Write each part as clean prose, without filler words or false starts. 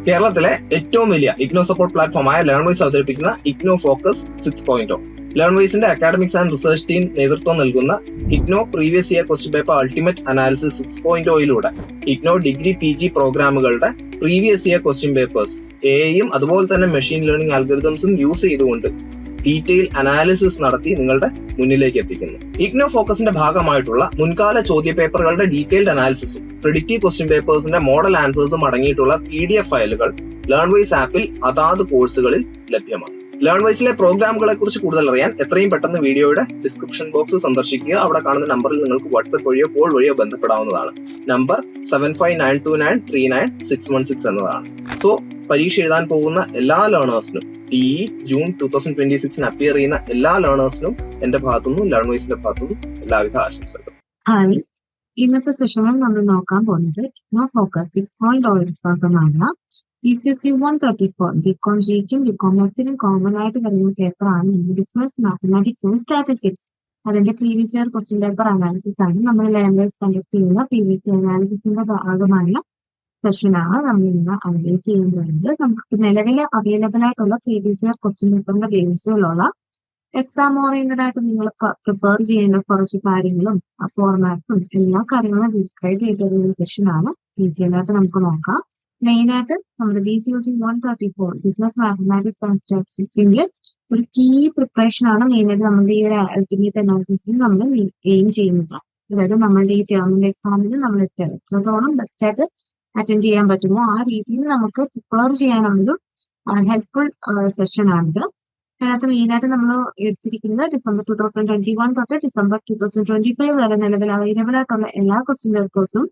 കേരളത്തിലെ ഏറ്റവും വലിയ ഇഗ്നോ സപ്പോർട്ട് പ്ലാറ്റ്ഫോമായ ലേൺവൈസ് അവതരിപ്പിക്കുന്ന ഇഗ്നോ ഫോക്കസ് 6.0. ലേൺവൈസിന്റെ അക്കാഡമിക്സ് ആൻഡ് റിസർച്ച് ടീം നേതൃത്വം നൽകുന്ന IGNOU previous year question paper ultimate analysis 6.0യിലൂടെ ഇഗ്നോ ഡിഗ്രി PG പ്രോഗ്രാമുകളുടെ പ്രീവിയസ് ഇയർ ക്വസ്റ്റ്യൻ പേപ്പേഴ്സ് എയും അതുപോലെ തന്നെ മെഷീൻ ലേണിംഗ് അൽഗോരിതംസും യൂസ് ചെയ്തുകൊണ്ട് ഡീറ്റെയിൽ അനാലിസിസ് നടത്തി നിങ്ങളുടെ മുന്നിലേക്ക് എത്തിക്കുന്നു. ഇഗ്നോ ഫോക്കസിന്റെ ഭാഗമായിട്ടുള്ള മുൻകാല ചോദ്യ പേപ്പറുകളുടെ ഡീറ്റെയിൽഡ് അനാലിസിസും പ്രിഡിക്റ്റീവ് ക്വസ്റ്റ്യൻ പേപ്പേഴ്സിന്റെ മോഡൽ ആൻസേഴ്സും അടങ്ങിയിട്ടുള്ള PDF ഫയലുകൾ ലേൺവൈസ് ആപ്പിൽ അതാത് കോഴ്സുകളിൽ ലഭ്യമാണ്. ലേൺവൈസിലെ പ്രോഗ്രാമുകളെ കുറിച്ച് കൂടുതൽ അറിയാൻ എത്രയും പെട്ടെന്ന് വീഡിയോയുടെ ഡിസ്ക്രിപ്ഷൻ ബോക്സ് സന്ദർശിക്കുക. അവിടെ കാണുന്ന നമ്പറിൽ നിങ്ങൾക്ക് വാട്സ്ആപ്പ് വഴിയോ കോൾ വഴിയോ ബന്ധപ്പെടാവുന്നതാണ്. നമ്പർ 7592939616 എന്നതാണ്. സോ പരീക്ഷ എഴുതാൻ പോകുന്ന എല്ലാ ലേണേഴ്സിനും ജൂൺ 2026 അപ്പിയർ ചെയ്യുന്ന എല്ലാ ലേണേഴ്സിനും എന്റെ ഭാഗത്തുനിന്നും ലേൺവൈസിന്റെ ഭാഗത്തുനിന്നും എല്ലാവിധ ആശംസകളും. ഹായ്, ഇന്നത്തെ സെഷനിൽ നമ്മൾ നോക്കാൻ പോകുന്നത് ഇഗ്നോ ഫോക്കസ് 6.0 ഭാഗമാണ്. PCSE 134 ബികോം ജിക്കും ബികോം എഫിനും കോമൺ ആയിട്ട് വരുന്ന പേപ്പറാണ് ബിസിനസ് മാത്തമാറ്റിക്സ് ആൻഡ് സ്റ്റാറ്റിസ്റ്റിക്സ്. അതിന്റെ previous year question paper analysis ആണ് നമ്മൾ ലേൺവൈസ് കണ്ടക്ട് ചെയ്യുന്ന PVP അനാലിസിസിന്റെ ഭാഗമായ സെഷനാണ് നമ്മൾ ഇന്ന് അനലൈസ് ചെയ്യാൻ പോകുന്നത്. നമുക്ക് നിലവിലെ അവൈലബിൾ ആയിട്ടുള്ള പ്രീവിയസ് ഇയർ ക്വസ്റ്റ്യൻ പേപ്പറിന്റെ ബേസിലുള്ള എക്സാം ഓറിയന്റഡ് ആയിട്ട് നിങ്ങൾ പ്രിപ്പയർ ചെയ്യേണ്ട കുറച്ച് കാര്യങ്ങളും ഫോർമാറ്റും എല്ലാ കാര്യങ്ങളും ഡിസ്ക്രൈബ് ചെയ്തിരുന്ന സെഷനാണ്. ഡീറ്റെയിൽ ആയിട്ട് നമുക്ക് നോക്കാം. മെയിൻ ആയിട്ട് നമ്മുടെ BCSE 134 ബിസിനസ് മാത്തമാറ്റിക്സ് ആൻഡ് സ്റ്റാറ്റിസ്റ്റിക്സിന്റെ ഒരു കീ പ്രിപ്പറേഷൻ ആണ് മെയിനായിട്ട് നമ്മുടെ ഈ ഒരു അൾട്ടിമേറ്റ് അനാലിസിസിൽ നമ്മൾ എയിം ചെയ്യുന്നത്. അതായത് നമ്മളുടെ ഈ ടേമിന്റെ എക്സാമിന് നമ്മൾ എത്രത്തോളം ബെസ്റ്റ് ആയിട്ട് അറ്റൻഡ് ചെയ്യാൻ പറ്റുമോ ആ രീതിയിൽ നമുക്ക് പ്രിപ്പയർ ചെയ്യാനുള്ളൊരു ഹെൽപ്ഫുൾ സെഷൻ ആണിത്. അതിനകത്ത് മെയിനായിട്ട് നമ്മൾ എടുത്തിരിക്കുന്നത് December 2021 തൊട്ട് December 2025 വരെ നിലവിൽ അവൈലബിൾ ആയിട്ടുള്ള എല്ലാ ക്വസ്റ്റ്യൻ പേപ്പേഴ്സും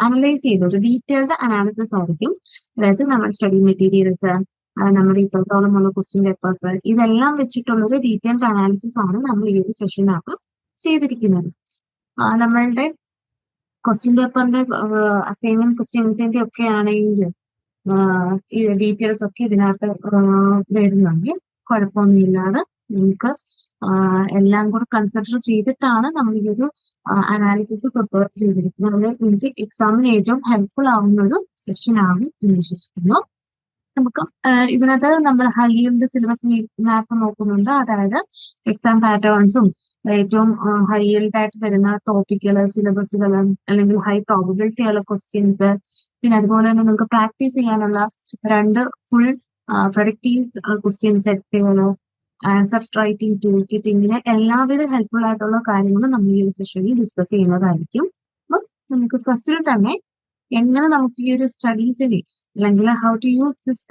അനലൈസ് ചെയ്ത് ഒരു ഡീറ്റെയിൽഡ് അനാലിസിസ് ആയിരിക്കും. അതായത് നമ്മുടെ സ്റ്റഡി മെറ്റീരിയൽസ്, നമ്മുടെ ഇത്രത്തോളമുള്ള ക്വസ്റ്റ്യൻ പേപ്പേഴ്സ്, ഇതെല്ലാം വെച്ചിട്ടുള്ളൊരു ഡീറ്റെയിൽഡ് അനാലിസിസ് ആണ് നമ്മൾ ഈ ഒരു സെഷനകത്ത് ചെയ്തിരിക്കുന്നത്. നമ്മളുടെ ക്വസ്റ്റ്യൻ പേപ്പറിന്റെ അസൈൻമെന്റ് ക്വസ്റ്റ്യൻസിന്റെ ഒക്കെ ആണെങ്കിൽ ഈ ഡീറ്റെയിൽസ് ഒക്കെ ഇതിനകത്ത് വരുന്നുണ്ടെങ്കിൽ കുഴപ്പമൊന്നുമില്ലാതെ നിങ്ങൾക്ക് എല്ലാം കൂടെ കൺസിഡർ ചെയ്തിട്ടാണ് നമ്മൾ ഈ ഒരു അനാലിസിസ് പ്രിപ്പയർ ചെയ്തിരിക്കുന്നത്. അത് എനിക്ക് എക്സാമിന് ഏറ്റവും ഹെൽപ്ഫുൾ ആവുന്ന ഒരു സെഷൻ ആകും എന്ന് വിശ്വസിക്കുന്നു. നമുക്ക് ഇതിനകത്ത് നമ്മൾ ഹൈ യീൽഡ് സിലബസ് മാപ്പ് നോക്കുന്നുണ്ട്. അതായത് എക്സാം പാറ്റേൺസും ഏറ്റവും ഹൈ യീൽഡ് ആയിട്ട് വരുന്ന ടോപ്പിക്കുകൾ, സിലബസുകൾ, അല്ലെങ്കിൽ ഹൈ പ്രോബബിലിറ്റി ഉള്ള ക്വസ്റ്റ്യൻസ്, പിന്നെ അതുപോലെ തന്നെ നിങ്ങൾക്ക് പ്രാക്ടീസ് ചെയ്യാനുള്ള 2 ഫുൾ പ്രൊഡക്റ്റീവ് ക്വസ്റ്റ്യൻ സെറ്റുകൾ, ആൻസർ റൈറ്റിംഗ് ടൂൾ കിറ്റ്, ഇങ്ങനെ എല്ലാവിധ ഹെൽപ്ഫുൾ ആയിട്ടുള്ള കാര്യങ്ങളും നമ്മൾ ഈ ഒരു സെഷനിൽ ഡിസ്കസ് ചെയ്യുന്നതായിരിക്കും. അപ്പം നമുക്ക് ഫസ്റ്റിൽ തന്നെ എങ്ങനെ നമുക്ക് ഈ ഒരു സ്റ്റഡീസിനെ അല്ലെങ്കിൽ ഹൗ ടു യൂസ് ദിസ്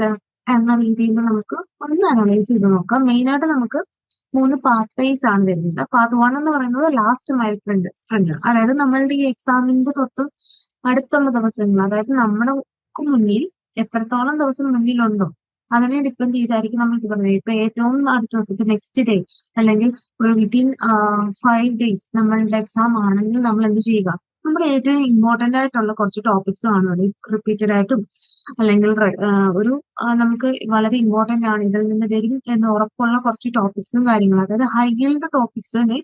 എന്ന രീതിയിൽ നമുക്ക് ഒന്ന് അനലൈസ് ചെയ്ത് നോക്കാം. മെയിനായിട്ട് നമുക്ക് 3 പാർട്ട് വൈസ് ആണ് വരുന്നത്. പാർട്ട് 1 എന്ന് പറയുന്നത് ലാസ്റ്റ് മൈൽ സ്പ്രിന്റ്, അതായത് നമ്മളുടെ ഈ എക്സാമിന്റെ തൊട്ട് അടുത്തുള്ള ദിവസങ്ങൾ, അതായത് നമ്മുടെ മുന്നിൽ എത്രത്തോളം ദിവസം മുന്നിലുണ്ടോ അതിനെ ഡിപ്പെൻഡ് ചെയ്തായിരിക്കും നമ്മൾ ഇത് പറയുന്നത്. ഇപ്പൊ ഏറ്റവും അടുത്ത ദിവസം, ഇപ്പൊ നെക്സ്റ്റ് ഡേ അല്ലെങ്കിൽ ഒരു വിത്തിൻ 5 days നമ്മളുടെ എക്സാം ആണെങ്കിൽ നമ്മൾ എന്ത് ചെയ്യുക, നമ്മൾ ഏറ്റവും ഇമ്പോർട്ടന്റ് ആയിട്ടുള്ള കുറച്ച് ടോപ്പിക്സ് കാണുമല്ലോ, റിപ്പീറ്റഡ് ആയിട്ടും അല്ലെങ്കിൽ ഒരു നമുക്ക് വളരെ ഇമ്പോർട്ടന്റ് ആണ്, ഇതിൽ നിന്ന് വരും എന്ന് ഉറപ്പുള്ള കുറച്ച് ടോപ്പിക്സും കാര്യങ്ങളും, അതായത് ഹൈ യീൽഡ് ടോപ്പിക്സിനെ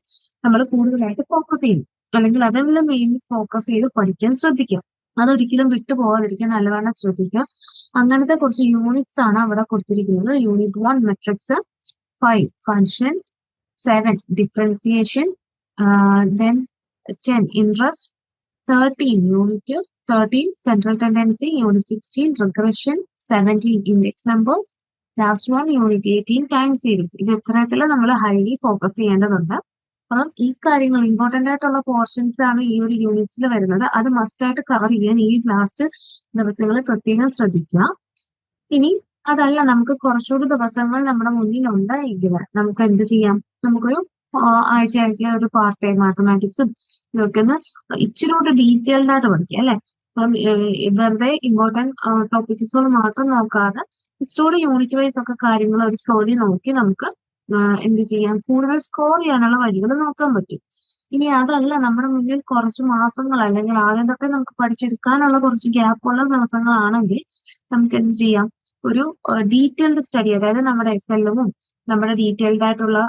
നമ്മൾ കൂടുതലായിട്ട് ഫോക്കസ് ചെയ്യും, അല്ലെങ്കിൽ അതെല്ലാം മെയിൻലി ഫോക്കസ് ചെയ്ത് പഠിക്കാൻ ശ്രദ്ധിക്കാം. അതൊരിക്കലും വിട്ടുപോകാതിരിക്കാൻ നല്ലവണ്ണം ശ്രദ്ധിക്കുക. അങ്ങനത്തെ കുറച്ച് യൂണിറ്റ്സ് ആണ് അവിടെ കൊടുത്തിരിക്കുന്നത്. Unit 1 matrix, 5 functions, 7 differentiation, then 10 interest, 13 unit 13 central tendency, unit 16 regression, 17 index numbers, last 1 unit 18 time series. ഇത് ഇത്തരത്തിൽ നമ്മൾ ഹൈലി ഫോക്കസ് ചെയ്യേണ്ടതുണ്ട്. അപ്പം ഈ കാര്യങ്ങൾ ഇമ്പോർട്ടന്റ് ആയിട്ടുള്ള പോർഷൻസ് ആണ് ഈ ഒരു യൂണിറ്റ്സിൽ വരുന്നത്. അത് മസ്റ്റ് ആയിട്ട് കവർ ചെയ്യാൻ ഈ ലാസ്റ്റ് ദിവസങ്ങളിൽ പ്രത്യേകം ശ്രദ്ധിക്കുക. ഇനി അതല്ല, നമുക്ക് കുറച്ചുകൂടി ദിവസങ്ങൾ നമ്മുടെ മുന്നിലുണ്ട് എങ്കിൽ നമുക്ക് എന്ത് ചെയ്യാം, നമുക്കൊരു ആഴ്ച ഒരു പാർട്ട് ടൈം മാത്തമാറ്റിക്സും ഇതൊക്കെ ഒന്ന് ഇച്ചിരി കൂടെ ഡീറ്റെയിൽഡ് ആയിട്ട് പഠിക്കാം അല്ലെ. അപ്പം വെറുതെ ഇമ്പോർട്ടന്റ് ടോപ്പിക്സുകൾ മാത്രം നോക്കാതെ ഇച്ചിരി യൂണിറ്റ് വൈസ് ഒക്കെ കാര്യങ്ങൾ ഒരു സ്ലോലി നോക്കി നമുക്ക് എന്ത് ചെയ്യാം, കൂടുതൽ സ്കോർ ചെയ്യാനുള്ള വഴികൾ നോക്കാൻ പറ്റും. ഇനി അതല്ല, നമ്മുടെ മുന്നിൽ കുറച്ച് മാസങ്ങൾ അല്ലെങ്കിൽ ആദ്യം തൊട്ടേ നമുക്ക് പഠിച്ചെടുക്കാനുള്ള കുറച്ച് ഗ്യാപ്പുള്ള ദിവസങ്ങളാണെങ്കിൽ നമുക്ക് എന്ത് ചെയ്യാം, ഒരു ഡീറ്റെയിൽഡ് സ്റ്റഡി, അതായത് നമ്മുടെ SLM നമ്മുടെ ഡീറ്റെയിൽഡ് ആയിട്ടുള്ള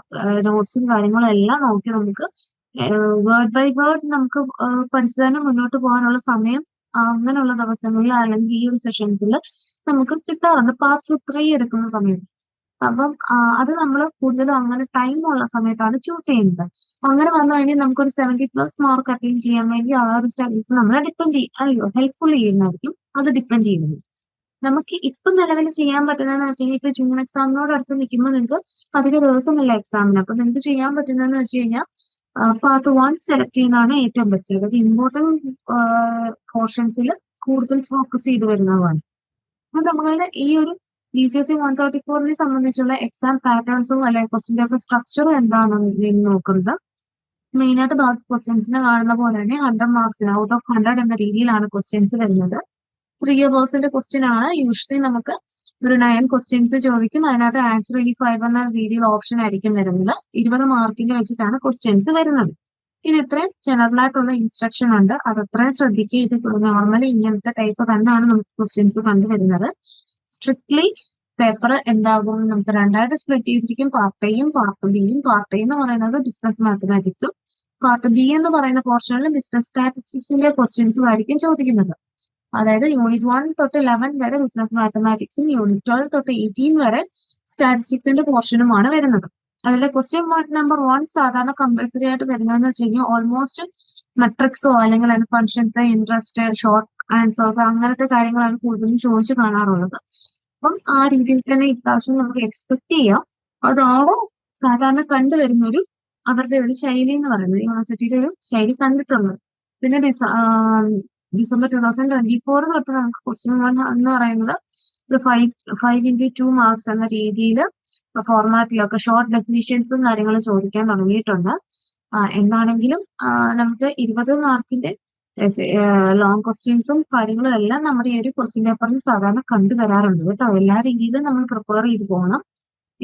നോട്ട്സും കാര്യങ്ങളും എല്ലാം നോക്കി നമുക്ക് വേർഡ് ബൈ വേർഡ് നമുക്ക് പഠിച്ചു തന്നെ മുന്നോട്ട് പോകാനുള്ള സമയം അങ്ങനെയുള്ള ദിവസങ്ങളിൽ അല്ലെങ്കിൽ ഈ ഒരു സെഷൻസിൽ നമുക്ക് കിട്ടാറുണ്ട് പാർട്സ് 3 എടുക്കുന്ന സമയത്ത്. അപ്പം അത് നമ്മൾ കൂടുതലും അങ്ങനെ ടൈം ഉള്ള സമയത്താണ് ചൂസ് ചെയ്യുന്നത്. അങ്ങനെ വന്നു കഴിഞ്ഞാൽ നമുക്കൊരു 70+ മാർക്ക് അറ്റൈൻ ചെയ്യാൻ വേണ്ടി ആ ഒരു സ്റ്റഡീസ് നമ്മളെ ഹെൽപ്ഫുൾ ചെയ്യുന്നതായിരിക്കും. അത് ഡിപ്പെൻഡ് ചെയ്യുന്നത്. നമുക്ക് ഇപ്പം നിലവിൽ ചെയ്യാൻ പറ്റുന്നതെന്ന് വെച്ച് കഴിഞ്ഞാൽ ഇപ്പൊ ജൂൺ എക്സാമിനോട് അടുത്ത് നിൽക്കുമ്പോൾ നിങ്ങൾക്ക് അധിക ദിവസമില്ല എക്സാമിന്. അപ്പൊ നിങ്ങൾക്ക് ചെയ്യാൻ പറ്റുന്നതെന്ന് വെച്ച് കഴിഞ്ഞാൽ പാർട്ട് 1 സെലക്ട് ചെയ്യുന്നതാണ് ഏറ്റവും ബെസ്റ്റ്. അതായത് ഇമ്പോർട്ടന്റ് പോർഷൻസിൽ കൂടുതൽ ഫോക്കസ് ചെയ്ത് വരുന്നതാണ്. അപ്പൊ നമ്മളുടെ ഈ ഒരു BCSE 134 സംബന്ധിച്ചുള്ള എക്സാം പാറ്റേൺസും അല്ലെങ്കിൽ ക്വസ്റ്റ്യൻ പേപ്പർ സ്ട്രക്ചറും എന്താണെന്ന് നോക്കുന്നത്. മെയിനായിട്ട് ബാക്കി ക്വസ്റ്റ്യൻസിനെ കാണുന്ന പോലെ തന്നെ 100 മാർക്സിന് ഔട്ട് ഓഫ് 100 എന്ന രീതിയിലാണ് ക്വസ്റ്റ്യൻസ് വരുന്നത്. 3 ഇയേഴ്സിന്റെ ക്വസ്റ്റ്യൻ ആണ്. യൂഷ്വലി നമുക്ക് ഒരു 9 ക്വസ്റ്റ്യൻസ് ചോദിക്കും. അതിനകത്ത് ആൻസർ 5 എന്ന രീതിയിൽ ഓപ്ഷൻ ആയിരിക്കും വരുന്നത്. 20 മാർക്കിന്റെ വെച്ചിട്ടാണ് ക്വസ്റ്റ്യൻസ് വരുന്നത്. ഇത് ഇത്രയും ജനറൽ ആയിട്ടുള്ള ഇൻസ്ട്രക്ഷൻ ഉണ്ട്. അത് അത്രയും ശ്രദ്ധിക്കുക. ഇത് നോർമലി ഇങ്ങനത്തെ ടൈപ്പ് തന്നെയാണ് നമുക്ക് ക്വസ്റ്റ്യൻസ് കണ്ടുവരുന്നത്. സ്ട്രിക്ട്ലി പേപ്പർ എന്താകും, നമുക്ക് രണ്ടായിട്ട് സ്പ്ലിറ്റ് ചെയ്തിരിക്കും. പാർട്ട് എയും പാർട്ട് ബിയും. പാർട്ട് എ എന്ന് പറയുന്നത് ബിസിനസ് മാത്തമാറ്റിക്സും പാർട്ട് ബി എന്ന് പറയുന്ന പോർഷനിൽ ബിസിനസ് സ്റ്റാറ്റിസ്റ്റിക്സിന്റെ ക്വസ്റ്റ്യൻസും ആയിരിക്കും ചോദിക്കുന്നത്. അതായത് യൂണിറ്റ് 1 തൊട്ട് 11 വരെ ബിസിനസ് മാത്തമാറ്റിക്സും യൂണിറ്റ് 12 തൊട്ട് 18 വരെ സ്റ്റാറ്റിസ്റ്റിക്സിന്റെ പോർഷനുമാണ് വരുന്നത്. അതിലെ ക്വസ്റ്റ്യൻ നമ്പർ 1 സാധാരണ കമ്പൽസറി ആയിട്ട് വരുന്നതെന്ന് വെച്ച് കഴിഞ്ഞാൽ ഓൾമോസ്റ്റ് മെട്രിക്സോ അല്ലെങ്കിൽ അതിന് ഫംഗ്ഷൻസ്, ഇൻട്രസ്റ്റ്, ഷോർട്ട് ആൻസേഴ്സ് അങ്ങനത്തെ കാര്യങ്ങളാണ് കൂടുതലും ചോദിച്ചു കാണാറുള്ളത്. അപ്പം ആ രീതിയിൽ തന്നെ ഇപ്രാവശ്യം നമുക്ക് എക്സ്പെക്ട് ചെയ്യാം. അതാണ് സാധാരണ കണ്ടുവരുന്നൊരു അവരുടെ ഒരു ശൈലി എന്ന് പറയുന്നത്, യൂണിവേഴ്സിറ്റിയുടെ ഒരു ശൈലി കണ്ടിട്ടുള്ളത്. പിന്നെ ഡിസംബർ 2024 തൊട്ട് നമുക്ക് ക്വസ്റ്റ്യൻ 1 എന്ന് പറയുന്നത് ഒരു 5x2 മാർക്സ് എന്ന രീതിയിൽ ഫോർമാറ്റിലൊക്കെ ഷോർട്ട് ഡെഫിനിഷൻസും കാര്യങ്ങളും ചോദിക്കാൻ തുടങ്ങിയിട്ടുണ്ട്. എന്താണെങ്കിലും നമുക്ക് 20 മാർക്കിന്റെ ലോങ് ക്വസ്റ്റ്യൻസും കാര്യങ്ങളും എല്ലാം നമ്മുടെ ഈ ഒരു ക്വസ്റ്റ്യൻ പേപ്പറിൽ സാധാരണ കണ്ടുവരാറുണ്ട് കേട്ടോ. എല്ലാ രീതിയിലും നമ്മൾ പ്രിപ്പയർ ചെയ്ത് പോകണം.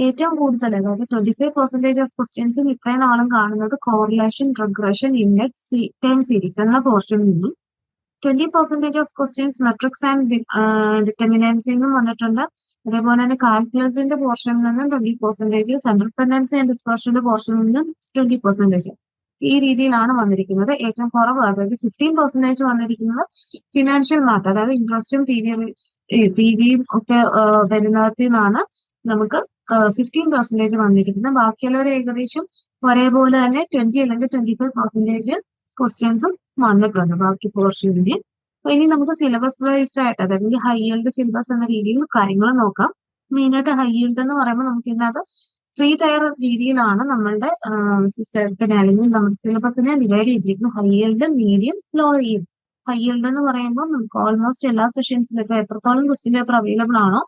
ഏറ്റവും കൂടുതൽ അതായത് 25% ഓഫ് ക്വസ്റ്റ്യൻസും ഇത്രയും നാളും കാണുന്നത് correlation, regression, index, term series എന്ന പോർഷനിൽ നിന്നും 20% ഓഫ് ക്വസ്റ്റ്യൻസ് മെട്രിക്സ് ആൻഡ് ഡിറ്റർമിനൻസിനും വന്നിട്ടുണ്ട്. അതേപോലെ തന്നെ കാൽക്കുലസിന്റെ പോർഷനിൽ നിന്നും 20%, സെൻട്രൽ ടെൻഡൻസി ആൻഡ് ഡിസ്പെർഷന്റെ പോർഷനിൽ നിന്നും 20%. ഈ രീതിയിലാണ് വന്നിരിക്കുന്നത്. ഏറ്റവും കുറവ് അതായത് 15% വന്നിരിക്കുന്നത് ഫിനാൻഷ്യൽ മാത്ത്, അതായത് ഇൻട്രസ്റ്റും പി വിയും ഒക്കെ വരുന്നിടത്തിൽ നിന്നാണ് നമുക്ക് 15% വന്നിരിക്കുന്നത്. ബാക്കിയുള്ളവർ ഏകദേശം ഒരേപോലെ തന്നെ 20 അല്ലെങ്കിൽ 25% ക്വസ്റ്റ്യൻസും വന്നിട്ടുണ്ട് ബാക്കി പോർഷനിൽ. അപ്പൊ ഇനി നമുക്ക് സിലബസ് ബേസ്ഡ് ആയിട്ട് അതായത് ഹൈ yield സിലബസ് എന്ന രീതിയിൽ കാര്യങ്ങൾ നോക്കാം. മെയിനായിട്ട് ഹൈ yield എന്ന് പറയുമ്പോൾ നമുക്ക് ഇതിനകത്ത് 3 ടയർ രീതിയിലാണ് നമ്മളുടെ സിസ്റ്റത്തിനെ അല്ലെങ്കിൽ നമ്മുടെ സിലബസിനെ ഡിവൈഡ് ചെയ്തിരിക്കുന്നത്. High yield, medium, low yield. High yield എന്ന് പറയുമ്പോൾ നമുക്ക് ഓൾമോസ്റ്റ് എല്ലാ സെഷൻസിലും ഇപ്പൊ എത്രത്തോളം ക്വസ്റ്റ്യൻ പേപ്പർ അവൈലബിൾ ആണോ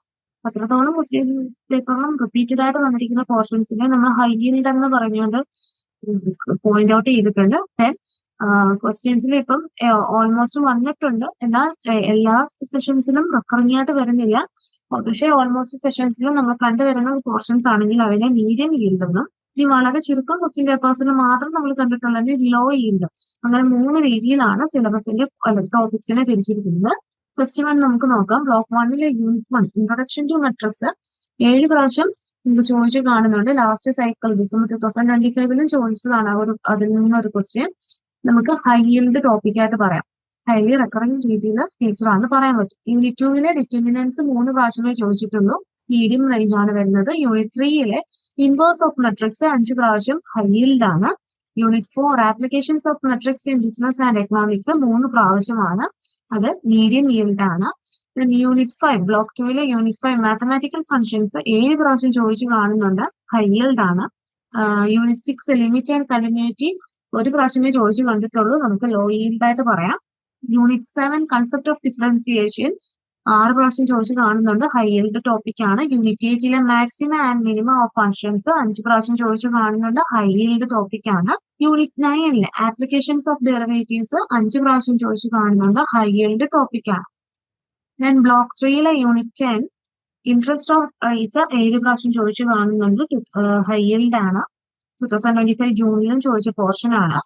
അത്രത്തോളം ക്വസ്റ്റ്യൻ പേപ്പറിലും റിപ്പീറ്റഡ് ആയിട്ട് വന്നിരിക്കുന്ന പോർഷൻസിനെ നമ്മൾ ഹൈ yield എന്ന് പറഞ്ഞുകൊണ്ട് പോയിന്റ് ഔട്ട് ചെയ്തിട്ടുണ്ട്. ദെൻ ക്വസ്റ്റ്യൻസിൽ ഇപ്പം ഓൾമോസ്റ്റ് വന്നിട്ടുണ്ട്. എന്നാൽ എല്ലാ സെഷൻസിലും റെക്കറിംഗ് ആയിട്ട് വരുന്നില്ല. പക്ഷേ ഓൾമോസ്റ്റ് സെഷൻസിലും നമ്മൾ കണ്ടുവരുന്ന പോർഷൻസ് ആണെങ്കിൽ അതിനെ മീഡിയം yield എന്നും ഇനി വളരെ ചുരുക്കം ക്വസ്റ്റ്യൻ പേപ്പേഴ്സിൽ മാത്രം നമ്മൾ കണ്ടിട്ടുള്ളത് ലോ yield. അങ്ങനെ 3 രീതിയിലാണ് സിലബസിന്റെ ടോപ്പിക്സിനെ തിരിച്ചിരിക്കുന്നത്. ഫസ്റ്റ് വൺ നമുക്ക് നോക്കാം. Block 1 unit 1 introduction to matrix 7 പ്രാവശ്യം നമുക്ക് ചോദിച്ചു കാണുന്നുണ്ട്. ലാസ്റ്റ് സൈക്കിൾ ഡിസംബർ 2025 ചോദിച്ചതാണ് അതിൽ നിന്നൊരു ക്വസ്റ്റ്യൻ. നമുക്ക് ഹൈ yield ടോപ്പിക്കായിട്ട് പറയാം. ഹൈലി റെക്കറിംഗ് രീതിയിൽ ടീച്ചറാണ് പറയാൻ പറ്റും. Unit 2 determinants 3 പ്രാവശ്യമേ ചോദിച്ചിട്ടുള്ളൂ. മീഡിയം റേഞ്ച് ആണ് വരുന്നത്. യൂണിറ്റ് 3 ഇൻവേഴ്സ് ഓഫ് മെട്രിക്സ് 5 പ്രാവശ്യം ഹൈ yield ആണ്. Unit 4 applications of matrix in business and economics 3 പ്രാവശ്യമാണ്. അത് മീഡിയം yield ആണ്. Unit 5 block 2 unit 5 mathematical functions 7 പ്രാവശ്യം ചോദിച്ചു കാണുന്നുണ്ട്. ഹൈ yield ആണ്. യൂണിറ്റ് 6 ലിമിറ്റ് ആൻഡ് കണ്ടിന്യൂറ്റി 1 പ്രാവശ്യമേ ചോദിച്ചു കണ്ടിട്ടുള്ളൂ. നമുക്ക് ലോ yield ആയിട്ട് പറയാം. യൂണിറ്റ് 7 കൺസെപ്റ്റ് ഓഫ് ഡിഫറൻസിയേഷൻ 6 പ്രാവശ്യം ചോദിച്ചു കാണുന്നുണ്ട്. ഹൈ yield ടോപ്പിക് ആണ്. Unit 8 maximum and minimum of functions 5 പ്രാവശ്യം ചോദിച്ചു കാണുന്നുണ്ട്. ഹൈ yield ടോപ്പിക് ആണ്. യൂണിറ്റ് 9 ആപ്ലിക്കേഷൻസ് ഓഫ് ഡെറിവേറ്റീവ്സ് 5 പ്രാവശ്യം ചോദിച്ചു കാണുന്നുണ്ട്. ഹൈ yield ടോപ്പിക് ആണ്. Then block 3 unit 10 interest of rates 7 പ്രാവശ്യം ചോദിച്ചു കാണുന്നുണ്ട്. ഹൈ yield ആണ്. 2025 ജൂണിലും ചോദിച്ച പോർഷൻ ആണ്.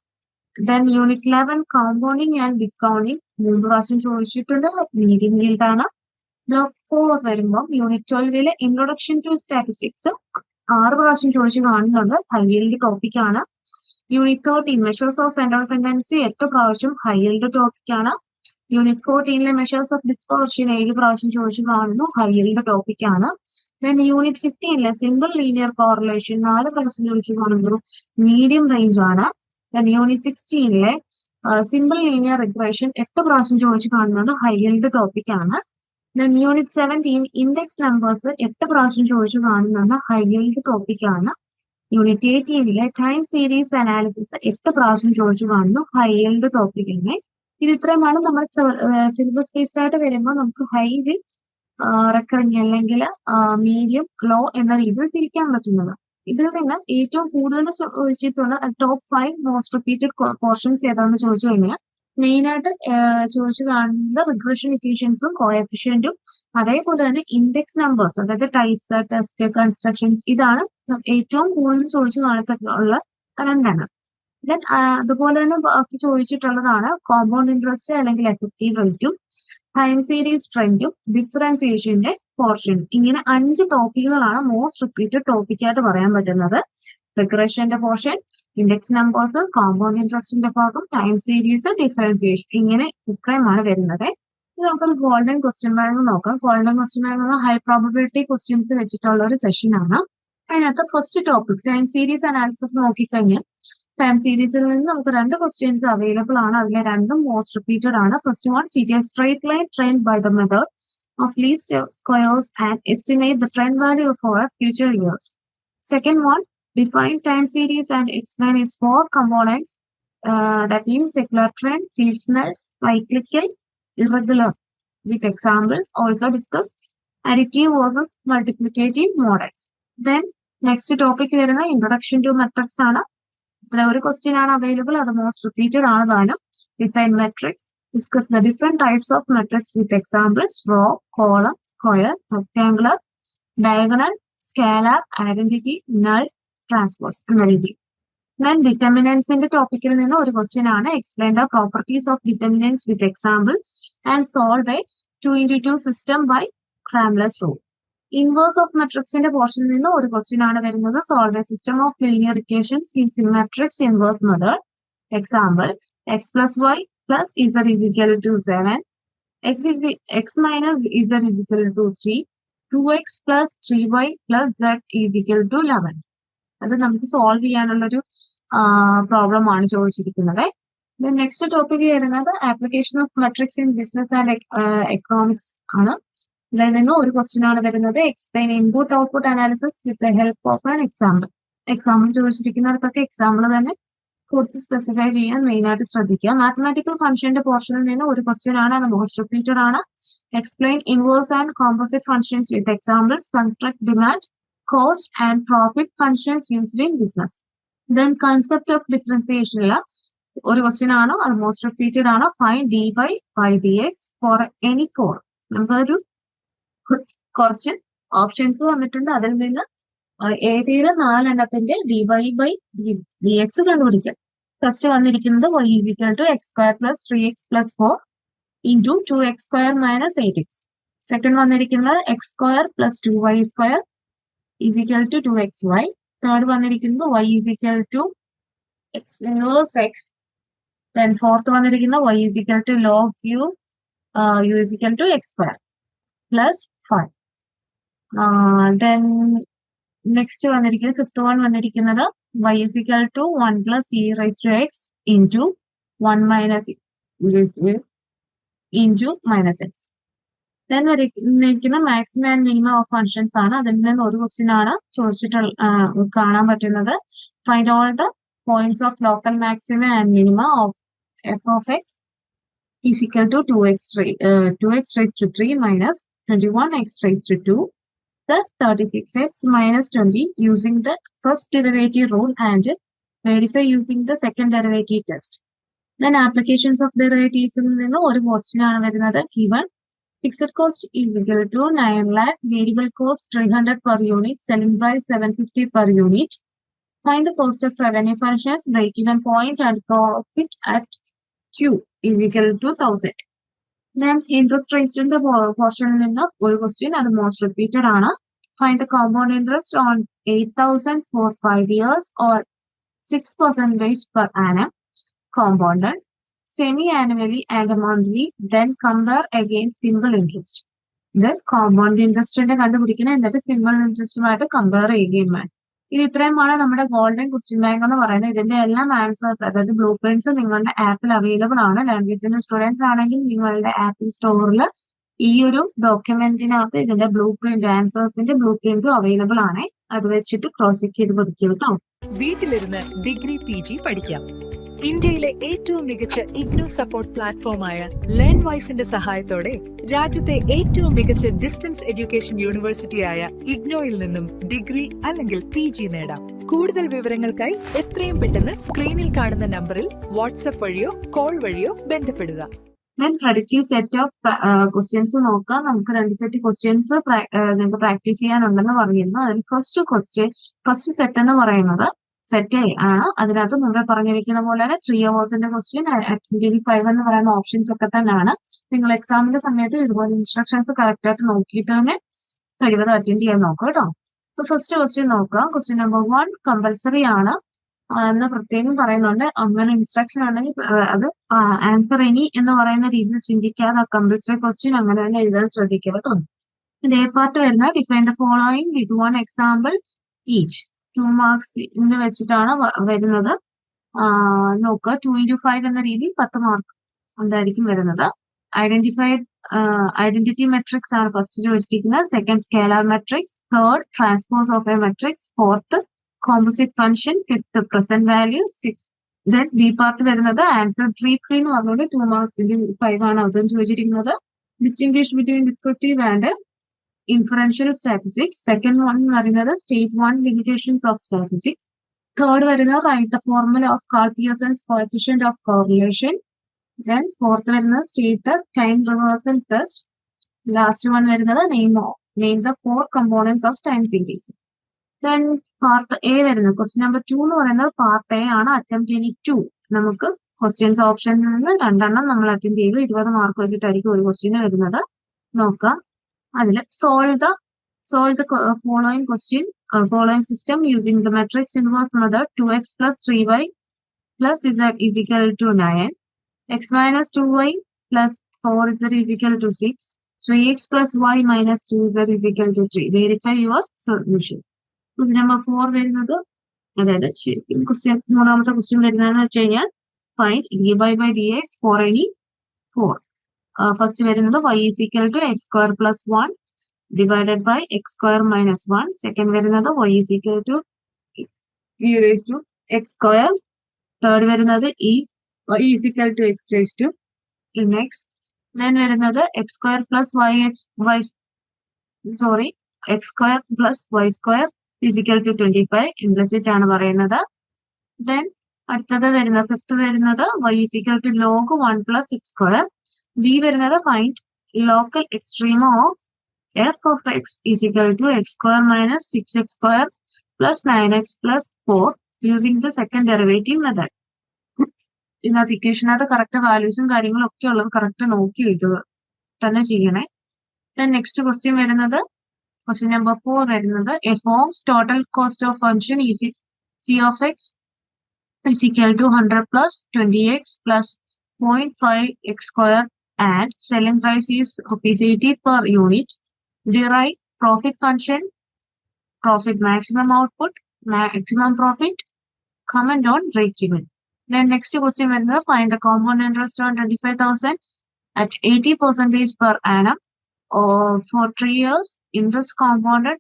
Then unit 11 compounding and discounting 3 പ്രാവശ്യം ചോദിച്ചിട്ടുണ്ട്. മീഡിയം yield ആണ്. ബ്ലോക്ക് 4 വരുമ്പോൾ യൂണിറ്റ് 12 ഇൻട്രൊഡക്ഷൻ ടു സ്റ്റാറ്റിസ്റ്റിക്സ് 6 പ്രാവശ്യം ചോദിച്ചു കാണുന്നുണ്ട്. ഹൈ yield ടോപ്പിക് ആണ്. Unit 13 measures of central tendency 8 പ്രാവശ്യം ഹൈ yield ടോപ്പിക് ആണ്. യൂണിറ്റ് 14 മെഷേഴ്സ് ഓഫ് ഡിസ്പെർഷൻ 7 പ്രാവശ്യം ചോദിച്ചു കാണുന്നു, ഹൈയുടെ ടോപ്പിക് ആണ്. Then unit 15 simple linear correlation 4 പ്രാവശ്യം ചോദിച്ചു കാണുന്നു, മീഡിയം റേഞ്ച് ആണ്. Then unit 16 simple linear regression 8 പ്രാവശ്യം ചോദിച്ചു കാണുന്നത് ഹൈയുടെ ടോപ്പിക് ആണ്. ദെൻ യൂണിറ്റ് 17 ഇൻഡെക്സ് നമ്പേഴ്സ് 8 പ്രാവശ്യം ചോദിച്ചു കാണുന്നത് ഹൈയുടെ ടോപ്പിക് ആണ്. യൂണിറ്റ് 18 ടൈം സീരീസ് അനാലിസിസ് 8 പ്രാവശ്യം ചോദിച്ചു കാണുന്നു, ഹൈയുടെ ടോപ്പിക് ആണ്. ഇത് ഇത്രയുമാണ് നമ്മൾ സിലബസ് ബേസ്ഡ് ആയിട്ട് വരുമ്പോൾ നമുക്ക് ഹൈയിൽ റെക്കറിങ് അല്ലെങ്കിൽ മീഡിയം ലോ എന്ന രീതിയിൽ തിരിക്കാൻ പറ്റുന്നത്. ഇതിൽ നിന്ന് ഏറ്റവും കൂടുതൽ ചോദിച്ചിട്ടുള്ള ടോപ്പ് 5 മോസ്റ്റ് റിപ്പീറ്റഡ് പോർഷൻസ് ഏതാണെന്ന് ചോദിച്ചു കഴിഞ്ഞാൽ മെയിൻ ആയിട്ട് ചോദിച്ചു കാണുന്നത് റിഗ്രഷൻ ഇക്വേഷൻസും കോഎഫിഷ്യന്റും അതേപോലെ തന്നെ ഇൻഡെക്സ് നമ്പേഴ്സ്, അതായത് ടൈപ്സ്, ടെസ്റ്റ്, കൺസ്ട്രക്ഷൻസ്, ഇതാണ് ഏറ്റവും കൂടുതൽ ചോദിച്ചു കാണത്തുള്ള രണ്ടെണ്ണം. ദെൻ അതുപോലെ തന്നെ ബാക്കി ചോദിച്ചിട്ടുള്ളതാണ് കോമ്പൗണ്ട് ഇൻട്രസ്റ്റ് അല്ലെങ്കിൽ എഫക്റ്റീവ് റേറ്റും ടൈം സീരീസ് ട്രെൻഡും ഡിഫറൻസിയേഷന്റെ പോർഷനും. ഇങ്ങനെ 5 ടോപ്പിക്കുകളാണ് മോസ്റ്റ് റിപ്പീറ്റഡ് ടോപ്പിക്കായിട്ട് പറയാൻ പറ്റുന്നത്. റിഗ്രഷന്റെ പോർഷൻ, ഇൻഡെക്സ് നമ്പേഴ്സ്, കോമ്പൗണ്ട് ഇൻട്രസ്റ്റിന്റെ ഭാഗം, ടൈം സീരീസ്, ഡിഫറൻസിയേഷൻ, ഇങ്ങനെ ഇത്രയുമാണ് വരുന്നത്. ഇനി നമുക്കൊരു ഗോൾഡൻ ക്വസ്റ്റ്യൻ ബാങ്ക് നോക്കാം. Golden question bank high probability questions വെച്ചിട്ടുള്ള ഒരു സെഷൻ ആണ്. അതിനകത്ത് first topic time series analysis നോക്കിക്കഴിഞ്ഞാൽ ടൈം സീരീസിൽ നിന്ന് നമുക്ക് 2 ക്വസ്റ്റ്യൻസ് അവൈലബിൾ ആണ്. അതിലെ രണ്ടും മോസ്റ്റ് റിപ്പീറ്റഡ് ആണ്. First one, fit a straight line trend by the method of least squares and estimate the trend value for future years. Second one, define time series and explain its 4 components. That means secular trend, seasonal, cyclical, irregular, with examples. Also discuss additive versus multiplicative models. Then next topic വരുന്ന introduction to metrics ആണ്. ഇത്ര ഒരു question ആണ് available, അത് most repeated ആണ് താനും. Define matrix, discuss the different types of matrix with examples, row, column, square, rectangular, diagonal, scalar, identity, null, transpose എന്ന രീതി. ദെൻ ഡിറ്റർമിനൻസിന്റെ ടോപ്പിക്കിൽ നിന്ന് ഒരു ക്വസ്റ്റ്യൻ ആണ്. Explain the properties of determinants with example and solve a 2x2 system by Cramer's rule. Inverse of മെട്രിക്സിന്റെ പോർഷനിൽ നിന്ന് ഒരു ക്വസ്റ്റ്യൻ ആണ് വരുന്നത്. Solve a system of linear equations using matrix inverse method. Example, x plus y plus z is equal to 7, x minus z is equal to 3, 2x plus 3y plus z is equal to 11. അത് നമുക്ക് solve ചെയ്യാനുള്ളൊരു problem ആണ് ചോദിച്ചിരിക്കുന്നത്. Next topic വരുന്നത് application of matrix in business and economics ആണ്. ഇതിൽ നിന്ന് ഒരു ക്വസ്റ്റ്യൻ ആണ് വരുന്നത്. Explain input output analysis with the help of an example. Example ചോദിച്ചിരിക്കുന്നിടത്തൊക്കെ എക്സാമ്പിൾ തന്നെ കൊടുത്ത് സ്പെസിഫൈ ചെയ്യാൻ മെയിൻ ആയിട്ട് ശ്രദ്ധിക്കുക. മാത്തമാറ്റിക്കൽ ഫംഗ്ഷന്റെ പോർഷനിൽ നിന്ന് ഒരു ക്വസ്റ്റ്യൻ ആണ്, അത് മോസ്റ്റ് റിപ്പീറ്റഡ് ആണ്. Explain inverse and composite functions with examples. Construct demand, cost and profit functions used in business. Then concept of differentiation ഒരു ക്വസ്റ്റ്യൻ ആണ്, അത് മോസ്റ്റ് റിപ്പീറ്റഡ് ആണ്. Find dy by dx for any code. നമുക്കൊരു കുറച്ച് options വന്നിട്ടുണ്ട്. അതിൽ നിന്ന് ഏതെങ്കിലും 4 എണ്ണത്തിന്റെ dy by dx കണ്ടുപിടിക്കാം. ഫസ്റ്റ് വന്നിരിക്കുന്നത് y is equal to x square plus 3x plus 4 into 2x square minus 8x. Second വന്നിരിക്കുന്നത് x square plus 2y square is equal to 2xy. Third വന്നിരിക്കുന്നത് y is equal to x inverse x. Then fourth വന്നിരിക്കുന്നത് y is equal to log u, u is equal to x square plus 5. Then next വന്നിരിക്കുന്നത് fifth one വന്നിരിക്കുന്നത് y is equal to 1 plus e raised to x into 1 minus e raised to into minus x. Then വന്നിരിക്കുന്ന maximum and minimum of functions ആണ്. അതിൽ നിന്ന് ഒരു question ആണ് ചോദിച്ചിട്ടുള്ള കാണാൻ പറ്റുന്നത്. Find all the points of local maximum and minimum of f of x is equal to 2x raised to 3 minus 21x raised to 2 plus 36x minus 20 using the first derivative rule and verify using the second derivative test. Then applications of derivatives ൽ നിന്ന് ഒരു question ആണ് വരുന്നത്. given fixed cost is equal to 9 lakh, variable cost 300 per unit, selling price 750 per unit. Find the cost of revenue functions, break-even point and profit at Q is equal to 1000. Then interest rates in the portion in the question and the most repeated ആണ്. Find the compound interest on 8,000 for 5 years or 6% per annum compounded. semi-annually and monthly, then compare against simple interest. Then compound ഇൻട്രസ്റ്റിന്റെ കണ്ടുപിടിക്കണം, എന്നിട്ട് simple ഇൻട്രസ്റ്റുമായിട്ട് compare ചെയ്യുകയും വേണം. ഇത് ഇത്രയുമാണ് നമ്മുടെ golden question bank എന്ന് പറയുന്നത്. ഇതിന്റെ എല്ലാം ആൻസേഴ്സ്, അതായത് ബ്ലൂ പ്രിന്റ്സ് നിങ്ങളുടെ ആപ്പിൽ അവൈലബിൾ ആണ്. ലേൺവിസിന്റെ സ്റ്റുഡൻസ് ആണെങ്കിൽ നിങ്ങളുടെ ആപ്പിൽ സ്റ്റോറിൽ ഈ ഒരു ഡോക്യുമെന്റിനകത്ത് ഇതിന്റെ ബ്ലൂ പ്രിന്റ്, ആൻസേഴ്സിന്റെ ബ്ലൂ പ്രിന്റും അവൈലബിൾ ആണ്. അത് വെച്ചിട്ട് ക്രോസ് ചെക്ക് ചെയ്ത് പഠിക്കും കേട്ടോ. വീട്ടിലിരുന്ന് ഡിഗ്രി PG പഠിക്കാം. ഇന്ത്യയിലെ ഏറ്റവും മികച്ച ഇഗ്നോ സപ്പോർട്ട് പ്ലാറ്റ്ഫോമായ ലേൺവൈസിന്റെ സഹായത്തോടെ രാജ്യത്തെ ഏറ്റവും മികച്ച ഡിസ്റ്റൻസ് എഡ്യൂക്കേഷൻ യൂണിവേഴ്സിറ്റിയായ ഇഗ്നോയിൽ നിന്നും ഡിഗ്രി അല്ലെങ്കിൽ PG നേടാം. കൂടുതൽ വിവരങ്ങൾക്കായി എത്രയും പെട്ടെന്ന് സ്ക്രീനിൽ കാണുന്ന നമ്പറിൽ വാട്സ്ആപ്പ് വഴിയോ കോൾ വഴിയോ ബന്ധപ്പെടുക. Then predictive set of questions നോക്കാം. നമുക്ക് 2 സെറ്റ് ക്വസ്റ്റ്യൻസ് നിങ്ങൾക്ക് പ്രാക്ടീസ് ചെയ്യാനുണ്ടെന്ന് പറയുന്നു. അതിൽ ഫസ്റ്റ് സെറ്റ് എന്ന് പറയുന്നത് സെറ്റ് എ ആണ്. അതിനകത്ത് മുമ്പേ പറഞ്ഞിരിക്കുന്ന പോലെ തന്നെ 3 അവേഴ്സിന്റെ ക്വസ്റ്റ്യൻ, ആക്ടിവിറ്റി 5 എന്ന് പറയുന്ന ഓപ്ഷൻസ് ഒക്കെ തന്നെയാണ്. നിങ്ങൾ എക്സാമിന്റെ സമയത്ത് ഇതുപോലെ ഇൻസ്ട്രക്ഷൻസ് കറക്റ്റ് ആയിട്ട് നോക്കിയിട്ട് തന്നെ കഴിവതും അറ്റൻഡ് ചെയ്യാൻ നോക്കുക കേട്ടോ. അപ്പൊ ഫസ്റ്റ് ക്വസ്റ്റ്യൻ നോക്കാം. ക്വസ്റ്റ്യൻ നമ്പർ 1 കമ്പൽസറി ആണ് എന്ന് പ്രത്യേകം പറയുന്നുണ്ട്. അങ്ങനെ ഇൻസ്ട്രക്ഷൻ ഉണ്ടെങ്കിൽ അത് ആൻസർ എനി എന്ന് പറയുന്ന രീതിയിൽ ചിന്തിക്കാതെ ആ കമ്പൽസറി ക്വസ്റ്റ്യൻ അങ്ങനെ തന്നെ എഴുതാൻ ശ്രദ്ധിക്കുക കേട്ടോ. ഡേ പാർട്ട് വരുന്ന define the following with 1 example each. 2 marks ഇന്ന് വെച്ചിട്ടാണ് വരുന്നത്. നോക്കുക, 2 into 5 എന്ന രീതിയിൽ 10 മാർക്ക് എന്തായിരിക്കും വരുന്നത്. ഐഡന്റിറ്റി മെട്രിക്സ് ആണ് ഫസ്റ്റ് ചോദിച്ചിരിക്കുന്നത്. Second scalar matrix, third transpose of a matrix, fourth composite function, fifth present value, six. Then B part വരുന്നത് ആൻസർ ട്രീ എന്ന് പറഞ്ഞുകൊണ്ട് 2 marks into 5 ആണ് അതും ചോദിച്ചിരിക്കുന്നത്. Distinguish between descriptive and inferential statistics. Second one വരുന്നത് state 1 limitations of statistics. Third വരുന്നത് write the formula of Karl Pearson's coefficient of correlation. Then fourth വരുന്നത് state the time reversal test. Last one വരുന്നത് name the 4 components of time series. Then part A വരുന്നത് question number 2 എന്ന് പറയുന്നത് part A ആണ്. Attempt ഇനി 2 നമുക്ക് questions ഓപ്ഷനിൽ നിന്ന് 2 എണ്ണം നമ്മൾ അറ്റൻഡ് ചെയ്തു. 20 മാർക്ക് വെച്ചിട്ടായിരിക്കും ഒരു ക്വസ്റ്റ്യന് വരുന്നത്. നോക്കാം. അതിൽ solve the following question following system using the matrix inverse method. 2x plus 3y plus z is equal to 9. x minus 2y plus 4z is equal to 6. 3x plus y minus 2z is equal to 3. Verify your solution. Question number 4 വരുന്നത്, അതായത് ശരിക്കും question മൂന്നാമത്തെ question വരുന്നതെന്ന് വെച്ച് കഴിഞ്ഞാൽ find dy by dx for any 4. First വരുന്നത് y is equal to x square plus 1 divided by x square minus 1. Second വരുന്നത് y is equal to e raised to x square. Third വരുന്നത് y is equal to x raised to x. then വരുന്നത് x square plus x square plus y square is equal to 25. Implicit ആണ് പറയുന്നത്. Then അടുത്തത് വരുന്നത് fifth വരുന്നത് y is equal to log 1 plus x square. B വരുന്നത് find local extreme of f of x is equal to x square minus 6x square plus 9x plus 4 using the second derivative method. ഇതിനകത്ത് ഇക്വേഷനകത്ത് correct വാല്യൂസും കാര്യങ്ങളും ഒക്കെ ഉള്ളത് correct നോക്കി എഴുതുക തന്നെ ചെയ്യണേ. Then next question വരുന്നത് ക്വസ്റ്റ്യൻ നമ്പർ 4 വരുന്നത് a firm's total cost of function is t of x is equal to 100 plus 20x plus 0.5x square and selling price is ₹80 per unit. Derive profit function, profit maximum output, maximum profit, comment on break-even. Then next question വരുന്നത് find the compound interest on 25,000 at 80% per annum or for 3 years. Interest compounded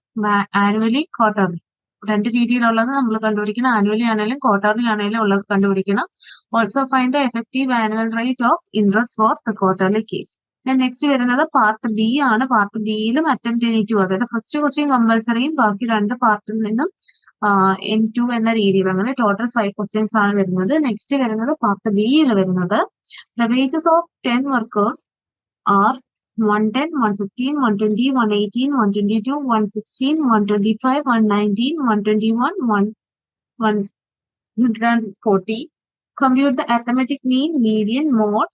annually, quarterly. 2 രീതിയിലുള്ളത് നമ്മൾ കണ്ടുപിടിക്കണം. Annually ആണെങ്കിലും quarterly ആണെങ്കിലും ഉള്ളത് കണ്ടുപിടിക്കണം. Also find the effective annual rate of interest for the quarterly case. Next വരുന്നത് part B ആണ്. Part ബിയിലും attempt N2, അതായത് ഫസ്റ്റ് ക്വസ്റ്റ്യൻ കമ്പൽസറിയും ബാക്കി 2 പാർട്ടിൽ നിന്നും N2 എന്ന രീതിയിൽ അങ്ങനെ ടോട്ടൽ 5 ക്വസ്റ്റ്യൻസ് ആണ് വരുന്നത്. നെക്സ്റ്റ് വരുന്നത് പാർട്ട് ബിയിൽ വരുന്നത് the wages of 10 workers are 110, 115, 120, 118, 122, 116, 125, 119, 121, 140. Compute the arithmetic mean, median, mode,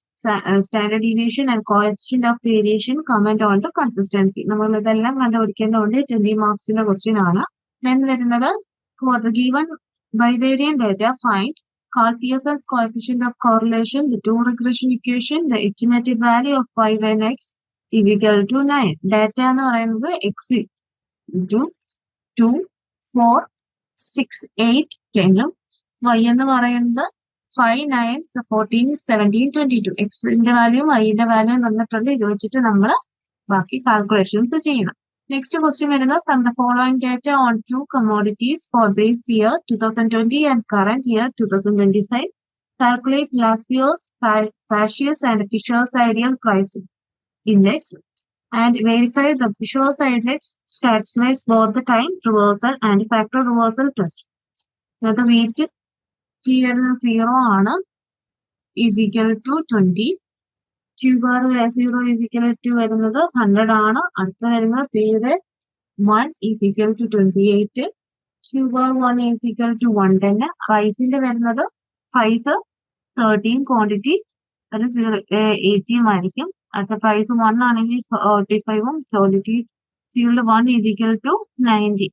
standard deviation and coefficient of variation. Comment on the consistency. നമ്മൾ ഇതെല്ലാം കണ്ടുപിടിക്കേണ്ടതുകൊണ്ട് 20 മാർക്സിന്റെ ക്വസ്റ്റ്യൻ ആണ്. Then വരുന്നത് for the given bivariant data find Carl Pearson's coefficient of correlation, the two regression equation, the estimated value of y when x is equal to 9. Data എന്ന് പറയുന്നത് x into 2, 4, 6, 8, 10 y എന്ന് പറയുന്നത് 5, 9, 14, 17, 22. എക്സിന്റെ value വൈയുടെ value തന്നിട്ടുണ്ട്. ഇത് വെച്ചിട്ട് നമ്മൾ ബാക്കി കാൽക്കുലേഷൻസ് ചെയ്യണം. നെക്സ്റ്റ് ക്വസ്റ്റ്യൻ വരുന്നത് from the following data on 2 commodities for this year 2020 and current year 2025. Calculate last year's Fascius and Fisher's ideal price index and verify the Fisher's index satisfies both the time reversal and factor reversal test. The weight here 0 ആണ് is equal to 20. Q bar 0 is equal to വരുന്നത് 100 ആണ്. അടുത്ത വരുന്നത് period 1 is equal to 28. Q bar 1 is equal to 110. പ്രൈസിന്റെ വരുന്നത് price 13, quantity അത് 18 ആയിരിക്കും. അടുത്ത price 1 ആണെങ്കിൽ 45 quantity field 1 is equal to 90